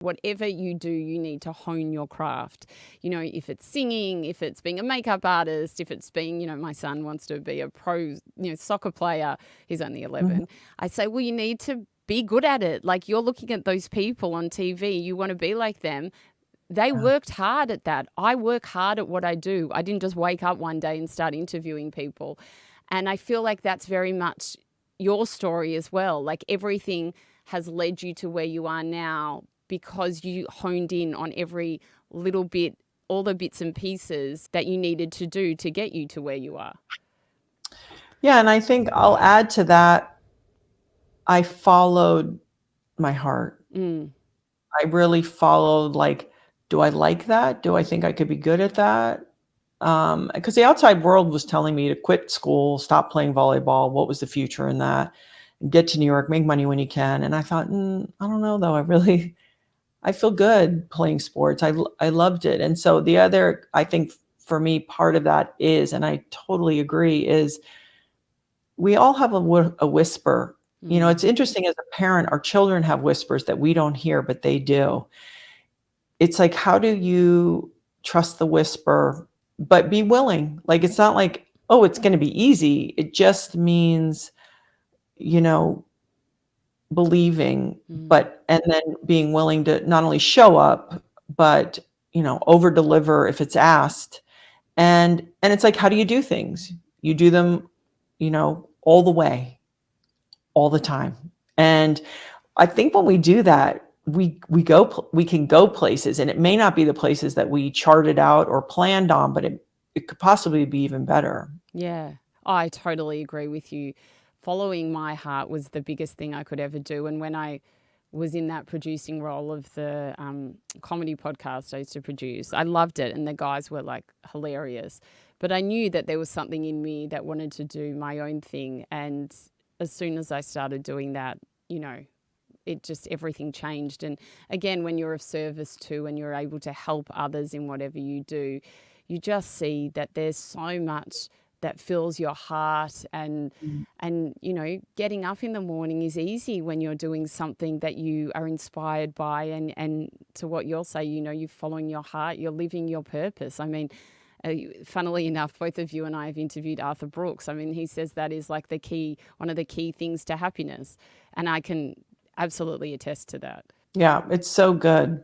Whatever you do, you need to hone your craft. You know, if it's singing, if it's being a makeup artist, if it's being, my son wants to be a pro, soccer player. He's only 11. I say, well, you need to be good at it. Like, you're looking at those people on TV, you want to be like them. They worked hard at that. I work hard at what I do. I didn't just wake up one day and start interviewing people. And I feel like that's very much your story as well. Like, everything has led you to where you are now because you honed in on every little bit, all the bits and pieces that you needed to do to get you to where you are. Yeah, and I think I'll add to that, I followed my heart. I really followed, like, do I like that? Do I think I could be good at that? Because the outside world was telling me to quit school, stop playing volleyball. What was the future in that? Get to New York, make money when you can. And I thought, I don't know, though. I feel good playing sports. I loved it. And so the other, I think for me, part of that is, and I totally agree, is we all have a whisper. It's interesting as a parent, our children have whispers that we don't hear, but they do. It's like, how do you trust the whisper, but be willing? Like, it's not like, oh, it's going to be easy. It just means, believing, and then being willing to not only show up, but, over deliver if it's asked. And it's like, how do you do things? You do them, all the way, all the time. And I think when we do that, we can go places, and it may not be the places that we charted out or planned on, but it could possibly be even better. Yeah, I totally agree with you. Following my heart was the biggest thing I could ever do. And when I was in that producing role of the comedy podcast I used to produce, I loved it. And the guys were like hilarious. But I knew that there was something in me that wanted to do my own thing. And as soon as I started doing that, it just, everything changed. And again, when you're of service to and you're able to help others in whatever you do, you just see that there's so much that fills your heart, and getting up in the morning is easy when you're doing something that you are inspired by, and to what you'll say, you're following your heart, you're living your purpose. I mean, funnily enough, both of you and I have interviewed Arthur Brooks. I mean, he says that is like one of the key things to happiness, and I can absolutely attest to that. Yeah, it's so good.